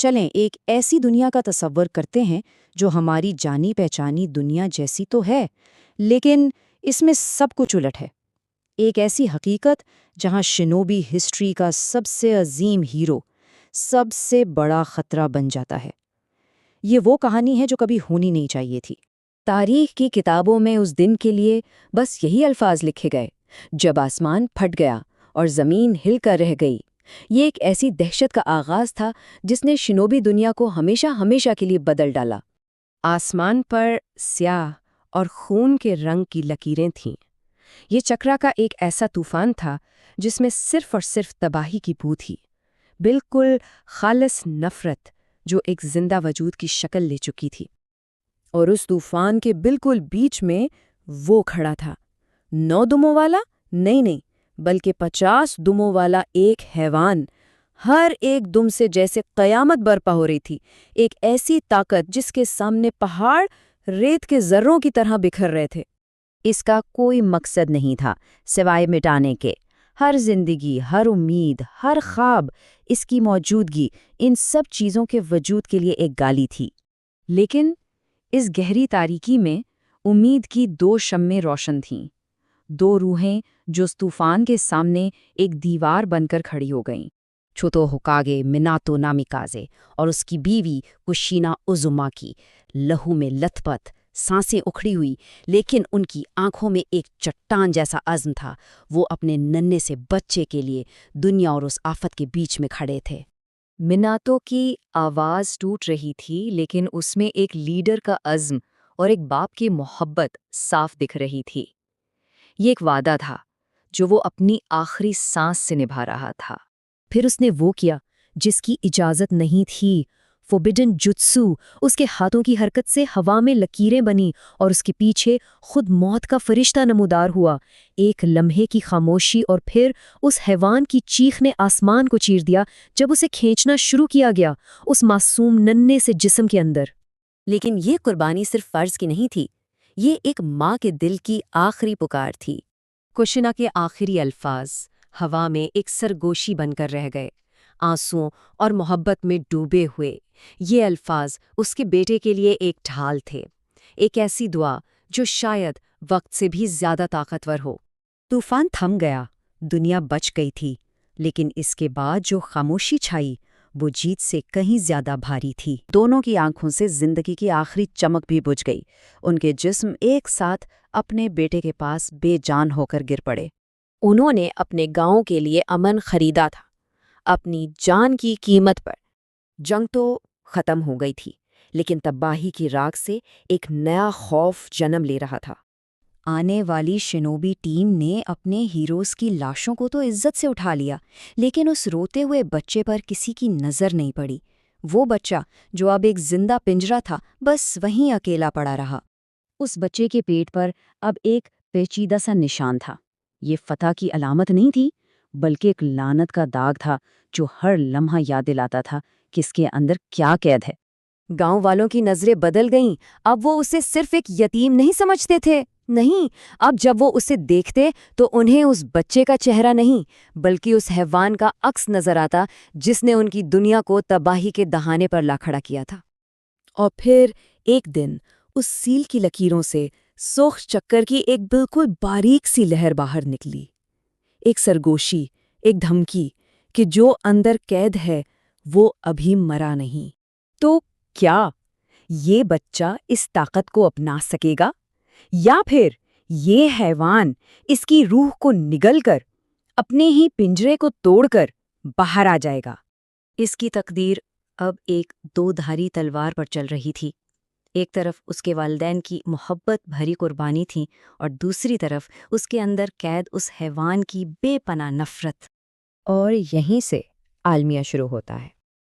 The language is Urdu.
چلیں ایک ایسی دنیا کا تصور کرتے ہیں جو ہماری جانی پہچانی دنیا جیسی تو ہے، لیکن اس میں سب کچھ الٹ ہے۔ ایک ایسی حقیقت جہاں شنوبی ہسٹری کا سب سے عظیم ہیرو سب سے بڑا خطرہ بن جاتا ہے۔ یہ وہ کہانی ہے جو کبھی ہونی نہیں چاہیے تھی۔ تاریخ کی کتابوں میں اس دن کے لیے بس یہی الفاظ لکھے گئے، جب آسمان پھٹ گیا اور زمین ہل کر رہ گئی۔ یہ ایک ایسی دہشت کا آغاز تھا جس نے شنوبی دنیا کو ہمیشہ ہمیشہ کے لیے بدل ڈالا۔ آسمان پر سیاہ اور خون کے رنگ کی لکیریں تھیں۔ یہ چکرا کا ایک ایسا طوفان تھا جس میں صرف اور صرف تباہی کی بو تھی، بالکل خالص نفرت جو ایک زندہ وجود کی شکل لے چکی تھی۔ اور اس طوفان کے بالکل بیچ میں وہ کھڑا تھا، 9 دموں والا نہیں بلکہ 50 دموں والا ایک حیوان، ہر ایک دم سے جیسے قیامت برپا ہو رہی تھی۔ ایک ایسی طاقت جس کے سامنے پہاڑ ریت کے ذروں کی طرح بکھر رہے تھے۔ اس کا کوئی مقصد نہیں تھا سوائے مٹانے کے۔ ہر زندگی، ہر امید، ہر خواب، اس کی موجودگی ان سب چیزوں کے وجود کے لیے ایک گالی تھی۔ لیکن اس گہری تاریکی میں امید کی 2 شمعیں روشن تھیں، 2 روحیں جو اس طوفان کے سامنے ایک دیوار بن کر کھڑی ہو گئیں۔ چھوتو ہوکاگے مناتو نامیکازے اور اس کی بیوی کشینا اوزوماکی لہو میں لت پت، سانسیں اکھڑی ہوئی، لیکن ان کی آنکھوں میں ایک چٹان جیسا عزم تھا۔ وہ اپنے ننھے سے بچے کے لیے دنیا اور اس آفت کے بیچ میں کھڑے تھے۔ مناتو کی آواز ٹوٹ رہی تھی، لیکن اس میں ایک لیڈر کا عزم اور ایک باپ کی محبت صاف دکھ رہی تھی۔ یہ ایک وعدہ تھا جو وہ اپنی آخری سانس سے نبھا رہا تھا۔ پھر اس نے وہ کیا جس کی اجازت نہیں تھی، فوربڈن جوتسو۔ اس کے ہاتھوں کی حرکت سے ہوا میں لکیریں بنی اور اس کے پیچھے خود موت کا فرشتہ نمودار ہوا۔ ایک لمحے کی خاموشی اور پھر اس حیوان کی چیخ نے آسمان کو چیر دیا جب اسے کھینچنا شروع کیا گیا اس معصوم ننھے سے جسم کے اندر۔ لیکن یہ قربانی صرف فرض کی نہیں تھی، یہ ایک ماں کے دل کی آخری پکار تھی۔ کشنا کے آخری الفاظ ہوا میں ایک سرگوشی بن کر رہ گئے، آنسوؤں اور محبت میں ڈوبے ہوئے۔ یہ الفاظ اس کے بیٹے کے لیے ایک ڈھال تھے، ایک ایسی دعا جو شاید وقت سے بھی زیادہ طاقتور ہو۔ طوفان تھم گیا، دنیا بچ گئی تھی، لیکن اس کے بعد جو خاموشی چھائی وہ جیت سے کہیں زیادہ بھاری تھی۔ دونوں کی آنکھوں سے زندگی کی آخری چمک بھی بجھ گئی۔ ان کے جسم ایک ساتھ اپنے بیٹے کے پاس بے جان ہو کر گر پڑے۔ انہوں نے اپنے گاؤں کے لیے امن خریدا تھا، اپنی جان کی قیمت پر۔ جنگ تو ختم ہو گئی تھی، لیکن تباہی کی راکھ سے ایک نیا خوف جنم لے رہا تھا۔ آنے والی شنوبی ٹیم نے اپنے ہیروز کی لاشوں کو تو عزت سے اٹھا لیا، لیکن اس روتے ہوئے بچے پر کسی کی نظر نہیں پڑی۔ وہ بچہ جو اب ایک زندہ پنجرا تھا، بس وہیں اکیلا پڑا رہا۔ اس بچے کے پیٹ پر اب ایک پیچیدہ سا نشان تھا۔ یہ فتح کی علامت نہیں تھی، بلکہ ایک لعنت کا داغ تھا جو ہر لمحہ یاد دلاتا تھا کہ اس کے اندر کیا قید ہے۔ گاؤں والوں کی نظریں بدل گئیں۔ اب وہ اسے صرف ایک یتیم نہیں سمجھتے تھے، نہیں، اب جب وہ اسے دیکھتے تو انہیں اس بچے کا چہرہ نہیں بلکہ اس حیوان کا عکس نظر آتا جس نے ان کی دنیا کو تباہی کے دہانے پر لا کھڑا کیا تھا۔ اور پھر ایک دن اس سیل کی لکیروں سے سرخ چکر کی ایک بالکل باریک سی لہر باہر نکلی، ایک سرگوشی، ایک دھمکی کہ جو اندر قید ہے وہ ابھی مرا نہیں۔ تو کیا یہ بچہ اس طاقت کو اپنا سکے گا، یا پھر یہ حیوان اس کی روح کو نگل کر اپنے ہی پنجرے کو توڑ کر باہر آ جائے گا؟ اس کی تقدیر اب ایک 2 دھاری تلوار پر چل رہی تھی۔ ایک طرف اس کے والدین کی محبت بھری قربانی تھی اور دوسری طرف اس کے اندر قید اس حیوان کی بے پناہ نفرت۔ اور یہیں سے عالمیہ شروع ہوتا ہے۔